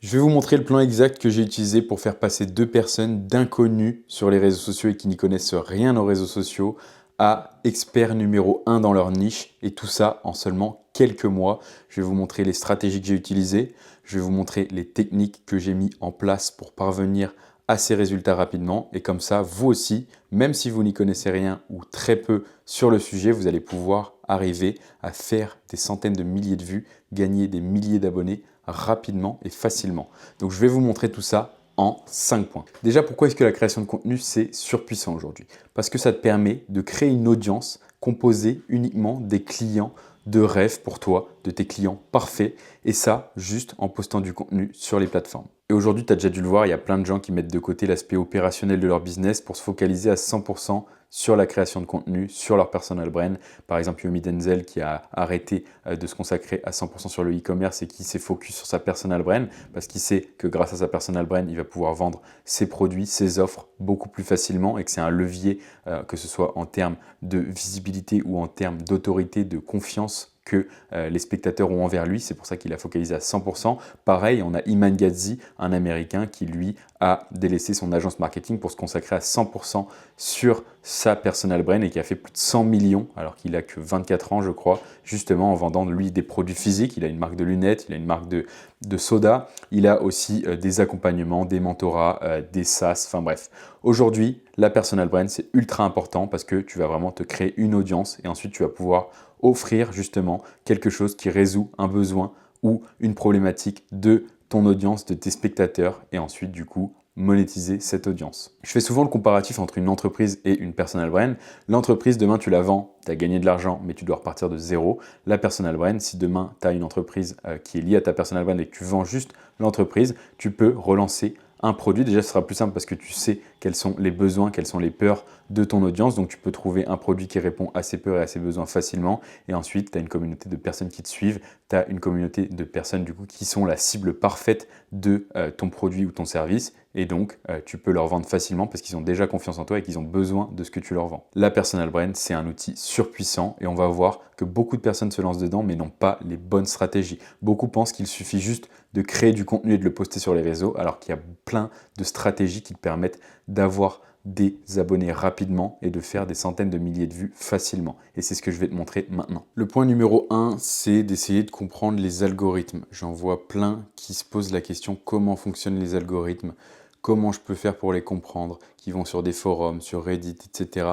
Je vais vous montrer le plan exact que j'ai utilisé pour faire passer deux personnes d'inconnus sur les réseaux sociaux et qui n'y connaissent rien aux réseaux sociaux à experts numéro 1 dans leur niche, et tout ça en seulement quelques mois. Je vais vous montrer les stratégies que j'ai utilisées, je vais vous montrer les techniques que j'ai mis en place pour parvenir à ces résultats rapidement, et comme ça, vous aussi, même si vous n'y connaissez rien ou très peu sur le sujet, vous allez pouvoir arriver à faire des centaines de milliers de vues, gagner des milliers d'abonnés rapidement et facilement. Donc je vais vous montrer tout ça en 5 points. Déjà, pourquoi est-ce que la création de contenu, c'est surpuissant aujourd'hui? Parce que ça te permet de créer une audience composée uniquement des clients de rêve pour toi, de tes clients parfaits, et ça juste en postant du contenu sur les plateformes. Et aujourd'hui, tu as déjà dû le voir, il y a plein de gens qui mettent de côté l'aspect opérationnel de leur business pour se focaliser à 100% sur la création de contenu, sur leur personal brand. Par exemple, Yomi Denzel qui a arrêté de se consacrer à 100% sur le e-commerce et qui s'est focus sur sa personal brand parce qu'il sait que grâce à sa personal brand, il va pouvoir vendre ses produits, ses offres beaucoup plus facilement et que c'est un levier, que ce soit en termes de visibilité ou en termes d'autorité, de confiance que les spectateurs ont envers lui. C'est pour ça qu'il a focalisé à 100%. Pareil, on a Iman Gadzhi, un Américain qui lui a délaissé son agence marketing pour se consacrer à 100% sur sa personal brand et qui a fait plus de 100 millions alors qu'il a que 24 ans je crois, justement en vendant lui des produits physiques. Il a une marque de lunettes, il a une marque de soda, il a aussi des accompagnements, des mentorats, des SaaS, enfin bref. Aujourd'hui, la personal brand c'est ultra important parce que tu vas vraiment te créer une audience et ensuite tu vas pouvoir offrir justement quelque chose qui résout un besoin ou une problématique de ton audience, de tes spectateurs, et ensuite du coup monétiser cette audience. Je fais souvent le comparatif entre une entreprise et une personal brand. L'entreprise, demain tu la vends, tu as gagné de l'argent, mais tu dois repartir de zéro. La personal brand, si demain tu as une entreprise qui est liée à ta personal brand et que tu vends juste l'entreprise, tu peux relancer un produit. Déjà, ce sera plus simple parce que tu sais quels sont les besoins, quelles sont les peurs de ton audience. Donc, tu peux trouver un produit qui répond à ses peurs et à ses besoins facilement. Et ensuite, tu as une communauté de personnes qui te suivent. Tu as une communauté de personnes du coup qui sont la cible parfaite de ton produit ou ton service. Et donc, tu peux leur vendre facilement parce qu'ils ont déjà confiance en toi et qu'ils ont besoin de ce que tu leur vends. La personal brand, c'est un outil surpuissant et on va voir que beaucoup de personnes se lancent dedans mais n'ont pas les bonnes stratégies. Beaucoup pensent qu'il suffit juste de créer du contenu et de le poster sur les réseaux alors qu'il y a plein de stratégies qui te permettent d'avoir des abonnés rapidement et de faire des centaines de milliers de vues facilement. Et c'est ce que je vais te montrer maintenant. Le point numéro 1, c'est d'essayer de comprendre les algorithmes. J'en vois plein qui se posent la question comment fonctionnent les algorithmes, comment je peux faire pour les comprendre, qui vont sur des forums, sur Reddit, etc.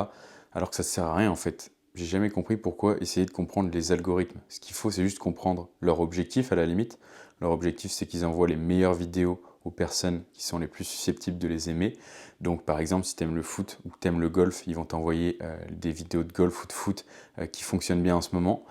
Alors que ça ne sert à rien en fait. J'ai jamais compris pourquoi essayer de comprendre les algorithmes. Ce qu'il faut, c'est juste comprendre leur objectif à la limite. Leur objectif, c'est qu'ils envoient les meilleures vidéos aux personnes qui sont les plus susceptibles de les aimer. Donc par exemple, si tu aimes le foot ou tu aimes le golf, ils vont t'envoyer des vidéos de golf ou de foot qui fonctionnent bien en ce moment.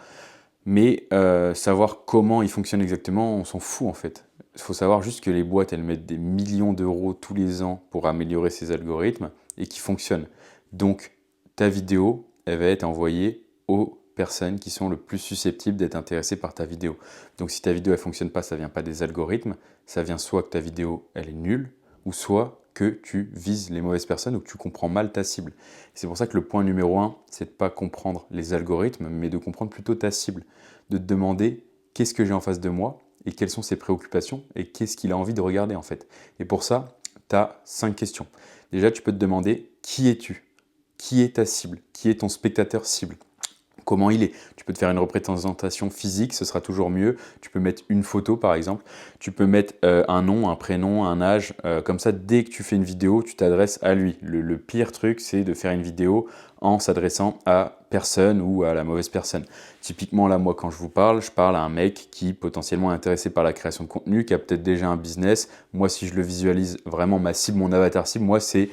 Mais savoir comment ils fonctionnent exactement, on s'en fout en fait. Il faut savoir juste que les boîtes, elles mettent des millions d'euros tous les ans pour améliorer ces algorithmes et qui fonctionnent. Donc ta vidéo, elle va être envoyée aux personnes qui sont le plus susceptibles d'être intéressées par ta vidéo. Donc si ta vidéo elle fonctionne pas, ça vient pas des algorithmes, ça vient soit que ta vidéo elle est nulle, ou soit que tu vises les mauvaises personnes ou que tu comprends mal ta cible. C'est pour ça que le point numéro 1, c'est de ne pas comprendre les algorithmes, mais de comprendre plutôt ta cible, de te demander qu'est-ce que j'ai en face de moi et quelles sont ses préoccupations et qu'est-ce qu'il a envie de regarder en fait. Et pour ça, tu as 5 questions. Déjà, tu peux te demander qui es-tu? Qui est ta cible? Qui est ton spectateur cible? Comment il est. Tu peux te faire une représentation physique, ce sera toujours mieux. Tu peux mettre une photo par exemple. Tu peux mettre un nom, un prénom, un âge. Comme ça, dès que tu fais une vidéo, tu t'adresses à lui. Le pire truc, c'est de faire une vidéo en s'adressant à personne ou à la mauvaise personne. Typiquement là, moi quand je vous parle, je parle à un mec qui potentiellement est intéressé par la création de contenu, qui a peut-être déjà un business. Moi, si je le visualise vraiment, ma cible, mon avatar cible, moi c'est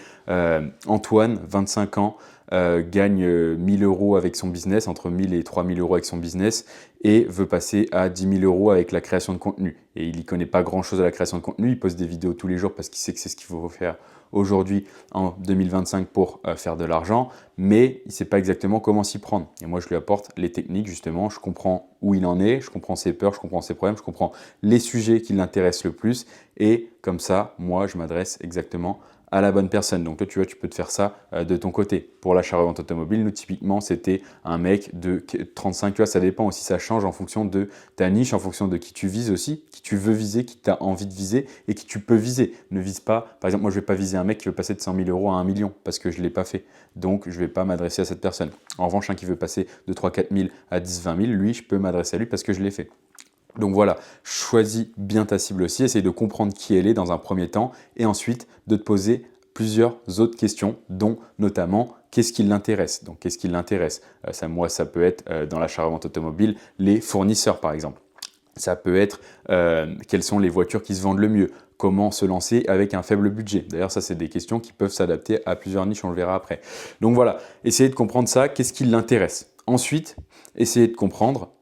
Antoine, 25 ans, gagne 1000 euros avec son business, entre 1000 et 3000 euros avec son business, et veut passer à 10 000 euros avec la création de contenu. Et il n'y connaît pas grand-chose à la création de contenu, il poste des vidéos tous les jours parce qu'il sait que c'est ce qu'il faut faire aujourd'hui en 2025 pour faire de l'argent, mais il ne sait pas exactement comment s'y prendre. Et moi, je lui apporte les techniques, justement, je comprends où il en est, je comprends ses peurs, je comprends ses problèmes, je comprends les sujets qui l'intéressent le plus, et comme ça, moi, je m'adresse exactement à la bonne personne. Donc toi, tu vois, tu peux te faire ça de ton côté. Pour l'achat-revente automobile, nous, typiquement, c'était un mec de 35, tu vois, ça dépend aussi, ça change en fonction de ta niche, en fonction de qui tu vises aussi, qui tu veux viser, qui tu as envie de viser et qui tu peux viser. Ne vise pas, par exemple, moi, je ne vais pas viser un mec qui veut passer de 100 000 euros à 1 million parce que je ne l'ai pas fait. Donc, je ne vais pas m'adresser à cette personne. En revanche, un qui veut passer de 3-4 000 à 10-20 000, lui, je peux m'adresser à lui parce que je l'ai fait. Donc voilà, choisis bien ta cible aussi, essaye de comprendre qui elle est dans un premier temps et ensuite de te poser plusieurs autres questions, dont notamment qu'est-ce qui l'intéresse. Donc qu'est-ce qui l'intéresse moi, ça peut être dans l'achat-revente automobile, les fournisseurs par exemple. Ça peut être quelles sont les voitures qui se vendent le mieux, comment se lancer avec un faible budget. D'ailleurs, ça, c'est des questions qui peuvent s'adapter à plusieurs niches, on le verra après. Donc voilà, essayez de comprendre ça, qu'est-ce qui l'intéresse. Ensuite, essayez de comprendre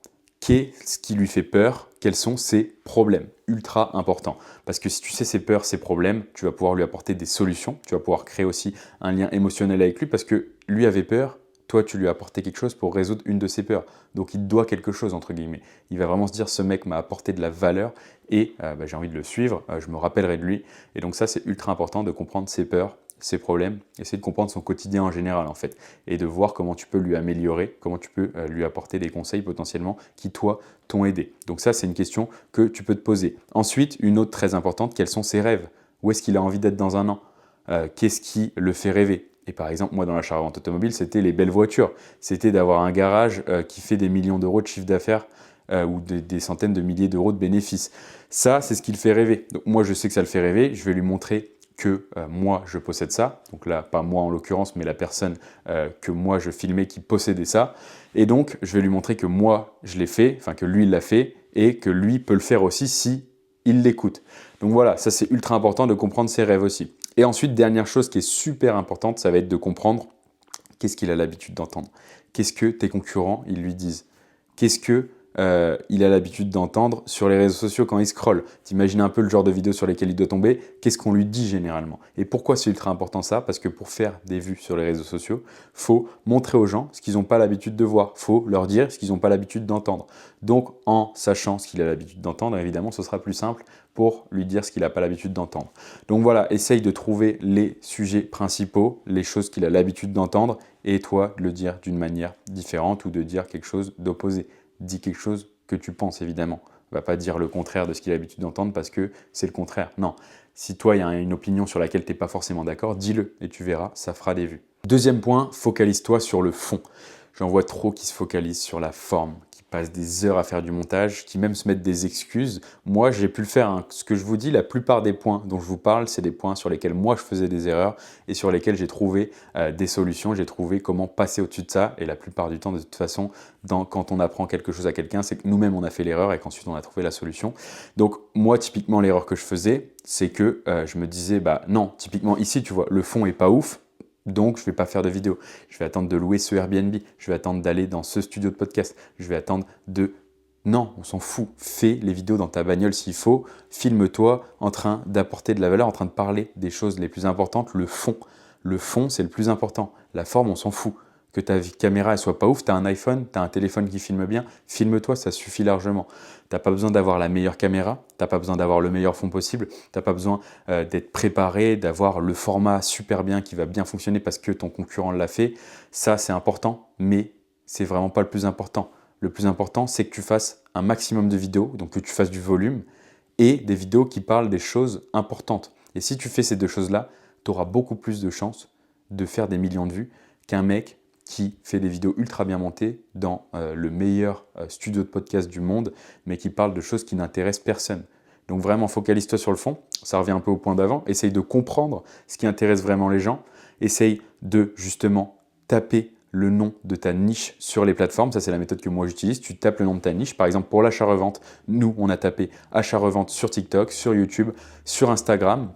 qu'est-ce qui lui fait peur, quels sont ses problèmes. Ultra important. Parce que si tu sais ses peurs, ses problèmes, tu vas pouvoir lui apporter des solutions. Tu vas pouvoir créer aussi un lien émotionnel avec lui parce que lui avait peur. Toi, tu lui as apporté quelque chose pour résoudre une de ses peurs. Donc, il te doit quelque chose, entre guillemets. Il va vraiment se dire, ce mec m'a apporté de la valeur et j'ai envie de le suivre, je me rappellerai de lui. Et donc ça, c'est ultra important de comprendre ses peurs, ses problèmes, essayer de comprendre son quotidien en général, en fait, et de voir comment tu peux lui améliorer, comment tu peux lui apporter des conseils potentiellement qui, toi, t'ont aidé. Donc ça, c'est une question que tu peux te poser. Ensuite, une autre très importante, quels sont ses rêves? Où est-ce qu'il a envie d'être dans un an? Qu'est-ce qui le fait rêver? Et par exemple, moi, dans l'achat-revente automobile, c'était les belles voitures. C'était d'avoir un garage qui fait des millions d'euros de chiffre d'affaires ou des centaines de milliers d'euros de bénéfices. Ça, c'est ce qui le fait rêver. Donc moi, je sais que ça le fait rêver. Je vais lui montrer que moi, je possède ça. Donc là, pas moi en l'occurrence, mais la personne que moi, je filmais qui possédait ça. Et donc, je vais lui montrer que moi, je l'ai fait, enfin que lui, il l'a fait, et que lui peut le faire aussi si il l'écoute. Donc voilà, ça, c'est ultra important de comprendre ses rêves aussi. Et ensuite, dernière chose qui est super importante, ça va être de comprendre qu'est-ce qu'il a l'habitude d'entendre. Qu'est-ce que tes concurrents, ils lui disent? Qu'est-ce que il a l'habitude d'entendre sur les réseaux sociaux quand il scrolle. T'imagines un peu le genre de vidéos sur lesquelles il doit tomber, qu'est-ce qu'on lui dit généralement? Et pourquoi c'est ultra important ça? Parce que pour faire des vues sur les réseaux sociaux, faut montrer aux gens ce qu'ils n'ont pas l'habitude de voir, faut leur dire ce qu'ils n'ont pas l'habitude d'entendre. Donc en sachant ce qu'il a l'habitude d'entendre, évidemment, ce sera plus simple pour lui dire ce qu'il n'a pas l'habitude d'entendre. Donc voilà, essaye de trouver les sujets principaux, les choses qu'il a l'habitude d'entendre, et toi de le dire d'une manière différente ou de dire quelque chose d'opposé. Dis quelque chose que tu penses, évidemment. On ne va pas dire le contraire de ce qu'il a l'habitude d'entendre parce que c'est le contraire. Non, si toi, il y a une opinion sur laquelle tu n'es pas forcément d'accord, dis-le et tu verras, ça fera des vues. Deuxième point, focalise-toi sur le fond. J'en vois trop qui se focalisent sur la forme, qui passent des heures à faire du montage, qui même se mettent des excuses. Moi, j'ai pu le faire. Hein. Ce que je vous dis, la plupart des points dont je vous parle, c'est des points sur lesquels moi, je faisais des erreurs et sur lesquels j'ai trouvé des solutions. J'ai trouvé comment passer au-dessus de ça. Et la plupart du temps, de toute façon, quand on apprend quelque chose à quelqu'un, c'est que nous-mêmes, on a fait l'erreur et qu'ensuite, on a trouvé la solution. Donc, moi, typiquement, l'erreur que je faisais, c'est que je me disais, bah non, typiquement ici, tu vois, le fond est pas ouf. Donc, je ne vais pas faire de vidéo. Je vais attendre de louer ce Airbnb. Je vais attendre d'aller dans ce studio de podcast. Je vais attendre de... Non, on s'en fout. Fais les vidéos dans ta bagnole s'il faut. Filme-toi en train d'apporter de la valeur, en train de parler des choses les plus importantes. Le fond. Le fond, c'est le plus important. La forme, on s'en fout. Que ta caméra ne soit pas ouf, tu as un iPhone, tu as un téléphone qui filme bien, filme-toi, ça suffit largement. Tu n'as pas besoin d'avoir la meilleure caméra, tu n'as pas besoin d'avoir le meilleur fond possible, tu n'as pas besoin d'être préparé, d'avoir le format super bien qui va bien fonctionner parce que ton concurrent l'a fait. Ça, c'est important, mais c'est vraiment pas le plus important. Le plus important, c'est que tu fasses un maximum de vidéos, donc que tu fasses du volume et des vidéos qui parlent des choses importantes. Et si tu fais ces deux choses-là, tu auras beaucoup plus de chances de faire des millions de vues qu'un mec qui fait des vidéos ultra bien montées dans le meilleur studio de podcast du monde, mais qui parle de choses qui n'intéressent personne. Donc vraiment, focalise-toi sur le fond. Ça revient un peu au point d'avant. Essaye de comprendre ce qui intéresse vraiment les gens. Essaye de justement taper le nom de ta niche sur les plateformes. Ça, c'est la méthode que moi j'utilise. Tu tapes le nom de ta niche. Par exemple, pour l'achat-revente, nous, on a tapé achat-revente sur TikTok, sur YouTube, sur Instagram.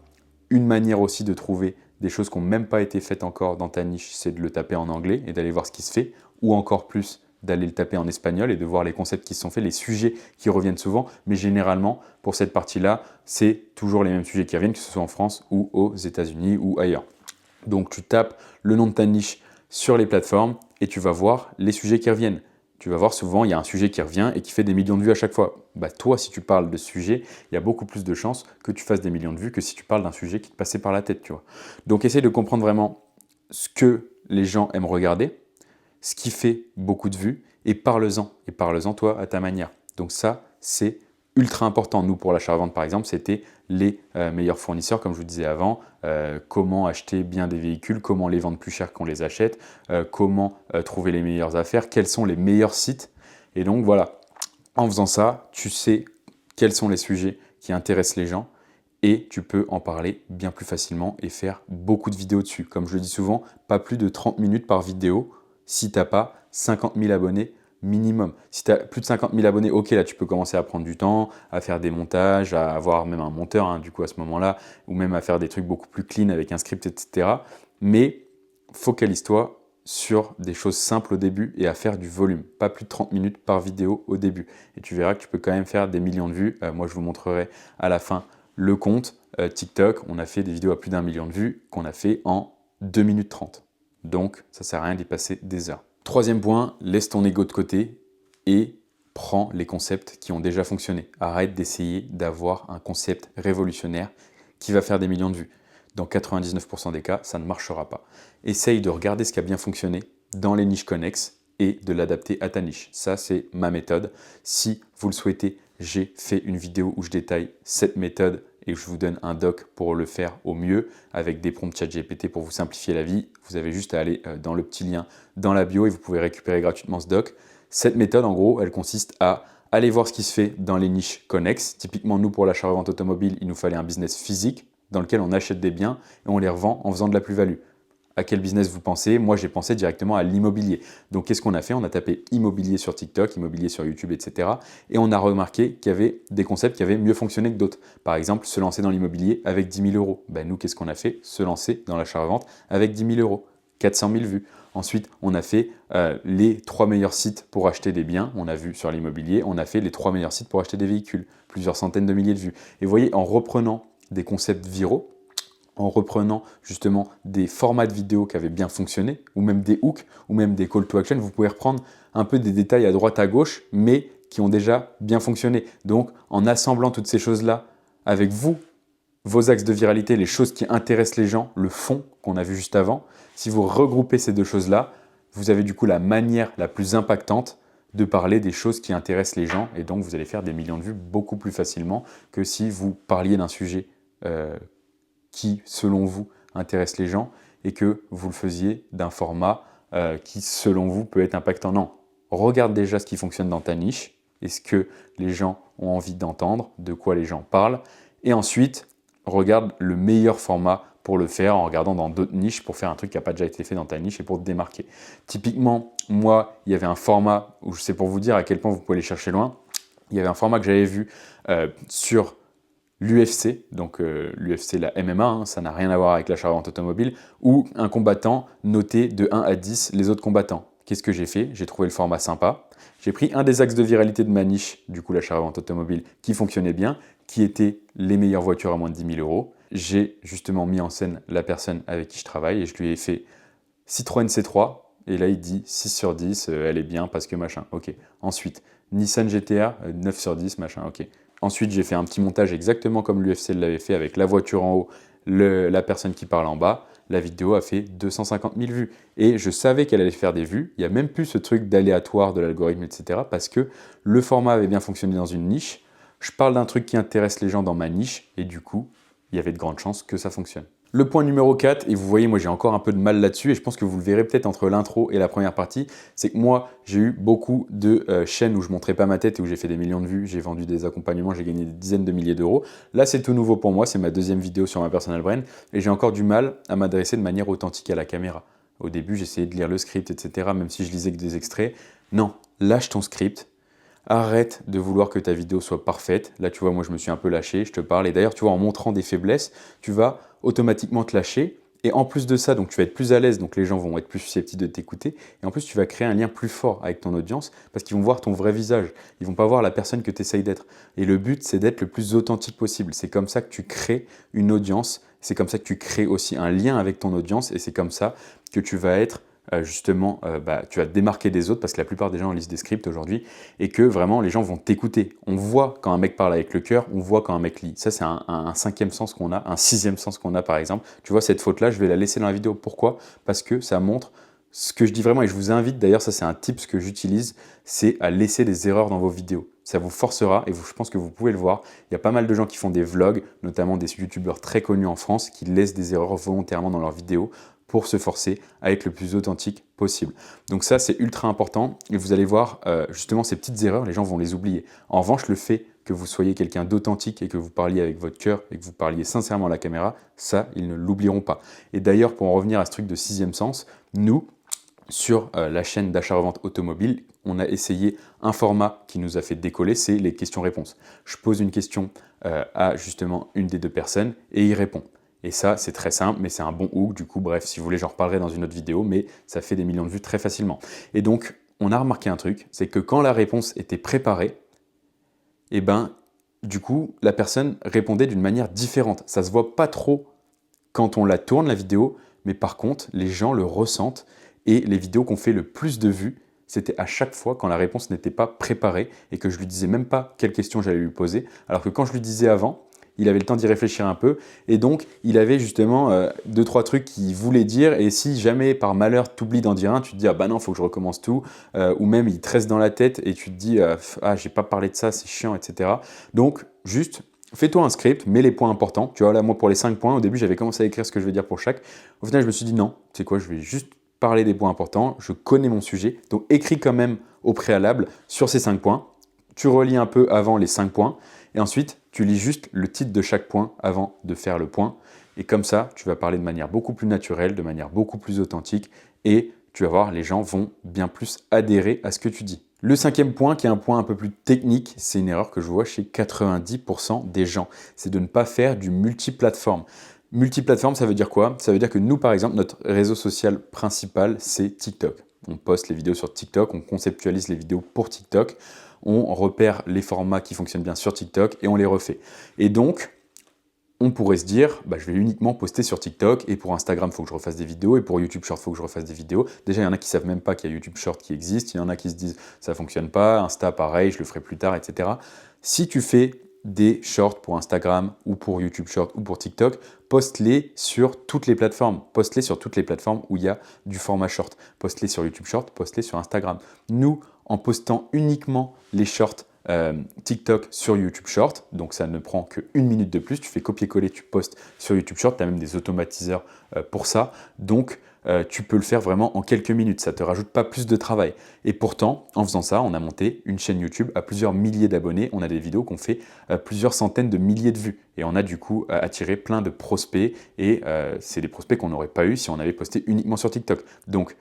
Une manière aussi de trouver des choses qui n'ont même pas été faites encore dans ta niche, c'est de le taper en anglais et d'aller voir ce qui se fait, ou encore plus d'aller le taper en espagnol et de voir les concepts qui se sont faits, les sujets qui reviennent souvent. Mais généralement, pour cette partie-là, c'est toujours les mêmes sujets qui reviennent, que ce soit en France ou aux États-Unis ou ailleurs. Donc tu tapes le nom de ta niche sur les plateformes et tu vas voir les sujets qui reviennent. tu vas voir souvent, il y a un sujet qui revient et qui fait des millions de vues à chaque fois. Bah, toi, si tu parles de ce sujet, il y a beaucoup plus de chances que tu fasses des millions de vues que si tu parles d'un sujet qui te passait par la tête, tu vois. Donc, essaye de comprendre vraiment ce que les gens aiment regarder, ce qui fait beaucoup de vues, et parle-en. Et parle-en, toi, à ta manière. Donc ça, c'est ultra important. Nous, pour l'achat-revente, par exemple, c'était les meilleurs fournisseurs, comme je vous disais avant, comment acheter bien des véhicules, comment les vendre plus cher qu'on les achète, comment trouver les meilleures affaires, quels sont les meilleurs sites. Et donc, voilà, en faisant ça, tu sais quels sont les sujets qui intéressent les gens et tu peux en parler bien plus facilement et faire beaucoup de vidéos dessus. Comme je le dis souvent, pas plus de 30 minutes par vidéo si tu n'as pas 50 000 abonnés minimum. Si tu as plus de 50 000 abonnés, ok, là tu peux commencer à prendre du temps, à faire des montages, à avoir même un monteur hein, du coup à ce moment-là, ou même à faire des trucs beaucoup plus clean avec un script, etc. Mais focalise-toi sur des choses simples au début et à faire du volume. Pas plus de 30 minutes par vidéo au début. Et tu verras que tu peux quand même faire des millions de vues. Moi, je vous montrerai à la fin le compte TikTok. On a fait des vidéos à plus d'1 million de vues qu'on a fait en 2 minutes 30. Donc, ça ne sert à rien d'y passer des heures. Troisième point, laisse ton ego de côté et prends les concepts qui ont déjà fonctionné. Arrête d'essayer d'avoir un concept révolutionnaire qui va faire des millions de vues. Dans 99% des cas, ça ne marchera pas. Essaye de regarder ce qui a bien fonctionné dans les niches connexes et de l'adapter à ta niche. Ça, c'est ma méthode. Si vous le souhaitez, j'ai fait une vidéo où je détaille cette méthode et je vous donne un doc pour le faire au mieux avec des prompts ChatGPT pour vous simplifier la vie. Vous avez juste à aller dans le petit lien dans la bio et vous pouvez récupérer gratuitement ce doc. Cette méthode, en gros, elle consiste à aller voir ce qui se fait dans les niches connexes. Typiquement, nous, pour l'achat-revente automobile, il nous fallait un business physique dans lequel on achète des biens et on les revend en faisant de la plus-value. À quel business vous pensez? Moi, j'ai pensé directement à l'immobilier. Donc, qu'est-ce qu'on a fait? On a tapé immobilier sur TikTok, immobilier sur YouTube, etc. Et on a remarqué qu'il y avait des concepts qui avaient mieux fonctionné que d'autres. Par exemple, se lancer dans l'immobilier avec 10 000 euros. Ben, nous, qu'est-ce qu'on a fait? Se lancer dans l'achat-revente avec 10 000 euros. 400 000 vues. Ensuite, on a fait les 3 meilleurs sites pour acheter des biens. On a vu sur l'immobilier. On a fait les 3 meilleurs sites pour acheter des véhicules. Plusieurs centaines de milliers de vues. Et vous voyez, en reprenant des concepts viraux, en reprenant justement des formats de vidéos qui avaient bien fonctionné, ou même des hooks, ou même des call to action, vous pouvez reprendre un peu des détails à droite à gauche, mais qui ont déjà bien fonctionné. Donc, en assemblant toutes ces choses-là avec vous, vos axes de viralité, les choses qui intéressent les gens, le fond qu'on a vu juste avant, si vous regroupez ces deux choses-là, vous avez du coup la manière la plus impactante de parler des choses qui intéressent les gens et donc vous allez faire des millions de vues beaucoup plus facilement que si vous parliez d'un sujet qui, selon vous, intéresse les gens et que vous le faisiez d'un format qui, selon vous, peut être impactant. Non, regarde déjà ce qui fonctionne dans ta niche et ce que les gens ont envie d'entendre, de quoi les gens parlent. Et ensuite, regarde le meilleur format pour le faire en regardant dans d'autres niches pour faire un truc qui n'a pas déjà été fait dans ta niche et pour te démarquer. Typiquement, moi, il y avait un format où c'est pour vous dire à quel point vous pouvez aller chercher loin. Il y avait un format que j'avais vu sur l'UFC, donc l'UFC, la MMA, hein, ça n'a rien à voir avec l'achat-revente automobile, où un combattant notait de 1 à 10 les autres combattants. Qu'est-ce que j'ai fait? J'ai trouvé le format sympa. J'ai pris un des axes de viralité de ma niche, du coup l'achat-revente automobile, qui fonctionnait bien, qui était les meilleures voitures à moins de 10 000 euros. J'ai justement mis en scène la personne avec qui je travaille et je lui ai fait Citroën C3. Et là, il dit 6 sur 10, elle est bien parce que machin. Ok. Ensuite, Nissan GT-R, 9 sur 10, machin. Ok. Ensuite, j'ai fait un petit montage exactement comme l'UFC l'avait fait avec la voiture en haut, la personne qui parle en bas. La vidéo a fait 250 000 vues. Et je savais qu'elle allait faire des vues. Il n'y a même plus ce truc d'aléatoire de l'algorithme, etc. Parce que le format avait bien fonctionné dans une niche. Je parle d'un truc qui intéresse les gens dans ma niche. Et du coup, il y avait de grandes chances que ça fonctionne. Le point numéro 4, et vous voyez, moi j'ai encore un peu de mal là-dessus, et je pense que vous le verrez peut-être entre l'intro et la première partie, c'est que moi j'ai eu beaucoup de chaînes où je ne montrais pas ma tête et où j'ai fait des millions de vues, j'ai vendu des accompagnements, j'ai gagné des dizaines de milliers d'euros. Là c'est tout nouveau pour moi, c'est ma deuxième vidéo sur ma personal brand, et j'ai encore du mal à m'adresser de manière authentique à la caméra. Au début j'essayais de lire le script, etc., même si je lisais que des extraits. Non, lâche ton script. Arrête de vouloir que ta vidéo soit parfaite. Là, tu vois, moi, je me suis un peu lâché, je te parle. Et d'ailleurs, tu vois, en montrant des faiblesses, tu vas automatiquement te lâcher. Et en plus de ça, donc, tu vas être plus à l'aise, donc les gens vont être plus susceptibles de t'écouter. Et en plus, tu vas créer un lien plus fort avec ton audience parce qu'ils vont voir ton vrai visage. Ils vont pas voir la personne que tu essayes d'être. Et le but, c'est d'être le plus authentique possible. C'est comme ça que tu crées une audience. C'est comme ça que tu crées aussi un lien avec ton audience. Et c'est comme ça que tu vas être justement, tu vas te démarquer des autres parce que la plupart des gens lisent des scripts aujourd'hui et que vraiment les gens vont t'écouter. On voit quand un mec parle avec le cœur, on voit quand un mec lit. Ça, c'est un cinquième sens qu'on a, un sixième sens qu'on a par exemple. Tu vois, cette faute-là, je vais la laisser dans la vidéo. Pourquoi? Parce que ça montre ce que je dis vraiment et je vous invite, d'ailleurs, ça c'est un tip que j'utilise, c'est à laisser des erreurs dans vos vidéos. Ça vous forcera, et je pense que vous pouvez le voir, il y a pas mal de gens qui font des vlogs, notamment des youtubeurs très connus en France, qui laissent des erreurs volontairement dans leurs vidéos pour se forcer à être le plus authentique possible. Donc ça, c'est ultra important, et vous allez voir, justement, ces petites erreurs, les gens vont les oublier. En revanche, le fait que vous soyez quelqu'un d'authentique et que vous parliez avec votre cœur et que vous parliez sincèrement à la caméra, ça, ils ne l'oublieront pas. Et d'ailleurs, pour en revenir à ce truc de sixième sens, nous, sur la chaîne d'achat-revente automobile, on a essayé un format qui nous a fait décoller, c'est les questions-réponses. Je pose une question à justement une des deux personnes et il répond. Et ça, c'est très simple, mais c'est un bon hook. Du coup, bref, si vous voulez, j'en reparlerai dans une autre vidéo, mais ça fait des millions de vues très facilement. Et donc, on a remarqué un truc, c'est que quand la réponse était préparée, eh ben, du coup, la personne répondait d'une manière différente. Ça se voit pas trop quand on la tourne, la vidéo, mais par contre, les gens le ressentent. Et les vidéos qu'on fait le plus de vues, c'était à chaque fois quand la réponse n'était pas préparée et que je lui disais même pas quelle question j'allais lui poser. Alors que quand je lui disais avant, il avait le temps d'y réfléchir un peu. Et donc, il avait justement deux, trois trucs qu'il voulait dire. Et si jamais, par malheur, tu oublies d'en dire un, tu te dis « Ah bah non, il faut que je recommence tout. » Ou même, il te reste dans la tête et tu te dis « Ah, j'ai pas parlé de ça, c'est chiant, etc. » Donc, juste, fais-toi un script, mets les points importants. Tu vois, là, moi, pour les 5 points, au début, j'avais commencé à écrire ce que je vais dire pour chaque. Au final, je me suis dit « Non, tu sais quoi, je vais juste parler des points importants. Je connais mon sujet. Donc, écris quand même au préalable sur ces 5 points. Tu relis un peu avant les 5 points. Et ensuite, tu lis juste le titre de chaque point avant de faire le point. Et comme ça, tu vas parler de manière beaucoup plus naturelle, de manière beaucoup plus authentique. Et tu vas voir, les gens vont bien plus adhérer à ce que tu dis. Le cinquième point, qui est un point un peu plus technique, c'est une erreur que je vois chez 90% des gens. C'est de ne pas faire du multiplateforme. Multiplateforme, ça veut dire quoi? Ça veut dire que nous, par exemple, notre réseau social principal, c'est TikTok. On poste les vidéos sur TikTok, on conceptualise les vidéos pour TikTok, on repère les formats qui fonctionnent bien sur TikTok et on les refait. Et donc, on pourrait se dire, je vais uniquement poster sur TikTok et pour Instagram, il faut que je refasse des vidéos et pour YouTube Short, il faut que je refasse des vidéos. Déjà, il y en a qui ne savent même pas qu'il y a YouTube Short qui existe, il y en a qui se disent, ça ne fonctionne pas, Insta, pareil, je le ferai plus tard, etc. Si tu fais des shorts pour Instagram ou pour YouTube Short ou pour TikTok, poste-les sur toutes les plateformes. Poste-les sur toutes les plateformes où il y a du format short. Poste-les sur YouTube Short, poste-les sur Instagram. Nous, en postant uniquement les shorts TikTok sur YouTube Short, donc ça ne prend que 1 minute de plus, tu fais copier-coller, tu postes sur YouTube Short, tu as même des automatiseurs pour ça, donc tu peux le faire vraiment en quelques minutes, ça ne te rajoute pas plus de travail. Et pourtant, en faisant ça, on a monté une chaîne YouTube à plusieurs milliers d'abonnés, on a des vidéos qu'on fait plusieurs centaines de milliers de vues, et on a du coup attiré plein de prospects, et c'est des prospects qu'on n'aurait pas eu si on avait posté uniquement sur TikTok. Donc,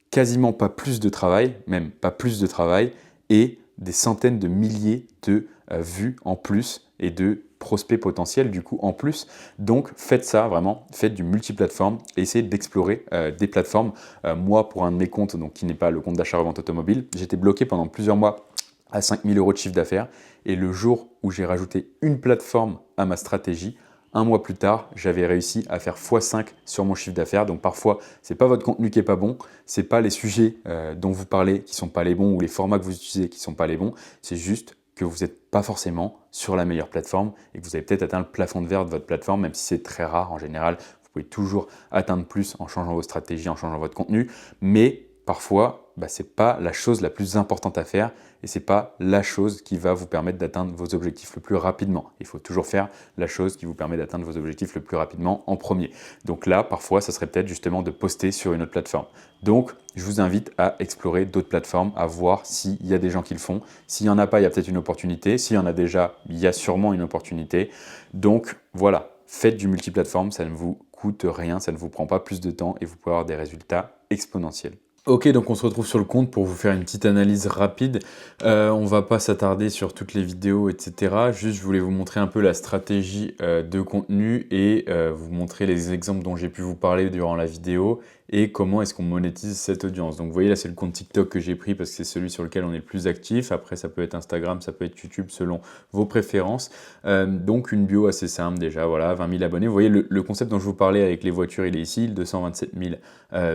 quasiment pas plus de travail, même pas plus de travail, et des centaines de milliers de vues en plus et de prospects potentiels du coup en plus. Donc faites ça vraiment, faites du multiplateforme et essayez d'explorer des plateformes. Moi, pour un de mes comptes, donc qui n'est pas le compte d'achat-revente automobile, j'étais bloqué pendant plusieurs mois à 5 000 € de chiffre d'affaires et le jour où j'ai rajouté une plateforme à ma stratégie, un mois plus tard, j'avais réussi à faire x5 sur mon chiffre d'affaires. Donc parfois, ce n'est pas votre contenu qui n'est pas bon, ce n'est pas les sujets dont vous parlez qui ne sont pas les bons ou les formats que vous utilisez qui ne sont pas les bons, c'est juste que vous n'êtes pas forcément sur la meilleure plateforme et que vous avez peut-être atteint le plafond de verre de votre plateforme, même si c'est très rare en général. Vous pouvez toujours atteindre plus en changeant vos stratégies, en changeant votre contenu, mais parfois, ce n'est pas la chose la plus importante à faire et ce n'est pas la chose qui va vous permettre d'atteindre vos objectifs le plus rapidement. Il faut toujours faire la chose qui vous permet d'atteindre vos objectifs le plus rapidement en premier. Donc là, parfois, ça serait peut-être justement de poster sur une autre plateforme. Donc, je vous invite à explorer d'autres plateformes, à voir s'il y a des gens qui le font. S'il n'y en a pas, il y a peut-être une opportunité. S'il y en a déjà, il y a sûrement une opportunité. Donc voilà, faites du multiplateforme, ça ne vous coûte rien, ça ne vous prend pas plus de temps et vous pouvez avoir des résultats exponentiels. Ok, donc on se retrouve sur le compte pour vous faire une petite analyse rapide. On va pas s'attarder sur toutes les vidéos, etc. Juste, je voulais vous montrer un peu la stratégie de contenu et vous montrer les exemples dont j'ai pu vous parler durant la vidéo et comment est-ce qu'on monétise cette audience. Donc vous voyez là, c'est le compte TikTok que j'ai pris parce que c'est celui sur lequel on est le plus actif. Après, ça peut être Instagram, ça peut être YouTube selon vos préférences. Donc une bio assez simple déjà, voilà, 20 000 abonnés. Vous voyez, le concept dont je vous parlais avec les voitures, il est ici, 227 000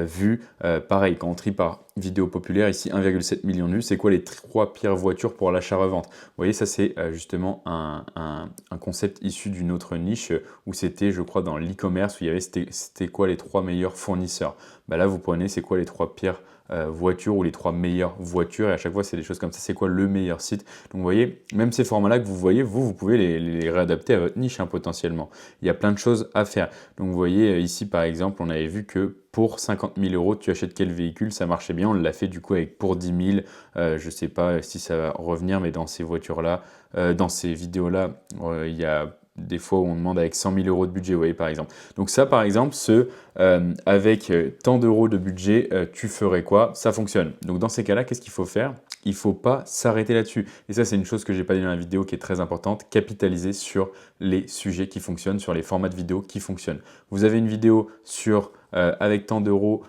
vues. Pareil, quand on trie par vidéo populaire, ici 1,7 million de vues, c'est quoi les 3 pires voitures pour l'achat-revente? Vous voyez, ça c'est justement un concept issu d'une autre niche où c'était, je crois, dans l'e-commerce, où il y avait c'était quoi les 3 meilleurs fournisseurs. Bah là, vous prenez c'est quoi les 3 pires voitures ou les 3 meilleures voitures, et à chaque fois c'est des choses comme ça, c'est quoi le meilleur site. Donc vous voyez, même ces formats-là que vous voyez, vous pouvez les réadapter à votre niche potentiellement. Il y a plein de choses à faire. Donc vous voyez ici par exemple, on avait vu que pour 50 000 euros, tu achètes quel véhicule, ça marchait bien. On l'a fait du coup avec pour 10 000. Je ne sais pas si ça va revenir, mais dans ces voitures-là, dans ces vidéos-là, il y a des fois où on demande avec 100 000 euros de budget, vous voyez par exemple. Donc ça par exemple, avec tant d'euros de budget, tu ferais quoi? Ça fonctionne. Donc dans ces cas-là, qu'est-ce qu'il faut faire? Il ne faut pas s'arrêter là-dessus. Et ça, c'est une chose que j'ai pas dit dans la vidéo qui est très importante, capitaliser sur les sujets qui fonctionnent, sur les formats de vidéos qui fonctionnent. Vous avez une vidéo sur avec tant d'euros,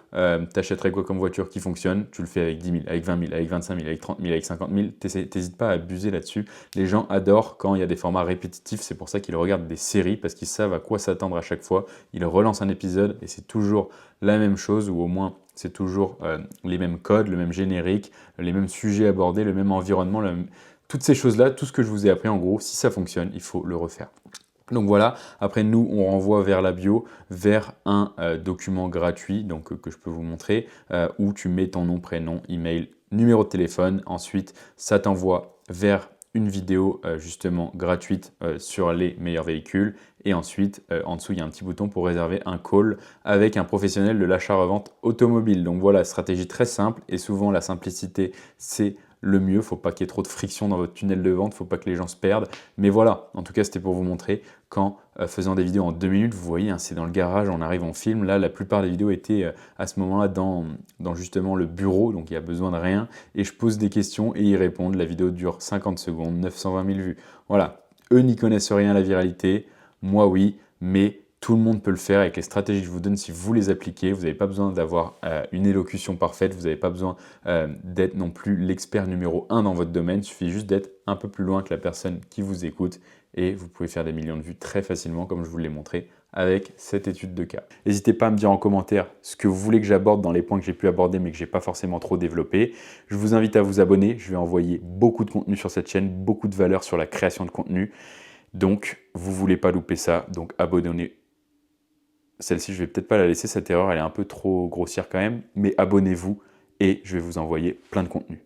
t'achèterais quoi comme voiture qui fonctionne? Tu le fais avec 10 000, avec 20 000, avec 25 000, avec 30 000, avec 50 000. T'hésites pas à abuser là-dessus. Les gens adorent quand il y a des formats répétitifs. C'est pour ça qu'ils regardent des séries parce qu'ils savent à quoi s'attendre à chaque fois. Ils relancent un épisode et c'est toujours la même chose ou au moins c'est toujours les mêmes codes, le même générique, les mêmes sujets abordés, le même environnement, toutes ces choses-là, tout ce que je vous ai appris en gros, si ça fonctionne, il faut le refaire. Donc voilà, après nous, on renvoie vers la bio, vers un document gratuit donc, que je peux vous montrer, où tu mets ton nom, prénom, email, numéro de téléphone. Ensuite, ça t'envoie vers une vidéo justement gratuite sur les meilleurs véhicules. Et ensuite, en dessous, il y a un petit bouton pour réserver un call avec un professionnel de l'achat-revente automobile. Donc voilà, stratégie très simple et souvent la simplicité, c'est le mieux. Il ne faut pas qu'il y ait trop de friction dans votre tunnel de vente, il ne faut pas que les gens se perdent. Mais voilà, en tout cas, c'était pour vous montrer qu'en faisant des vidéos en 2 minutes, vous voyez, hein, c'est dans le garage, on arrive, on filme. Là, la plupart des vidéos étaient à ce moment-là dans justement le bureau, donc il n'y a besoin de rien. Et je pose des questions et ils répondent. La vidéo dure 50 secondes, 920 000 vues. Voilà, eux n'y connaissent rien à la viralité, moi oui, mais tout le monde peut le faire avec les stratégies que je vous donne si vous les appliquez. Vous n'avez pas besoin d'avoir une élocution parfaite, vous n'avez pas besoin d'être non plus l'expert numéro 1 dans votre domaine. Il suffit juste d'être un peu plus loin que la personne qui vous écoute et vous pouvez faire des millions de vues très facilement comme je vous l'ai montré avec cette étude de cas. N'hésitez pas à me dire en commentaire ce que vous voulez que j'aborde dans les points que j'ai pu aborder mais que je n'ai pas forcément trop développé. Je vous invite à vous abonner, je vais envoyer beaucoup de contenu sur cette chaîne, beaucoup de valeur sur la création de contenu. Donc, vous ne voulez pas louper ça, donc abonnez-vous. Celle-ci, je vais peut-être pas la laisser, cette erreur, elle est un peu trop grossière quand même, mais abonnez-vous et je vais vous envoyer plein de contenu.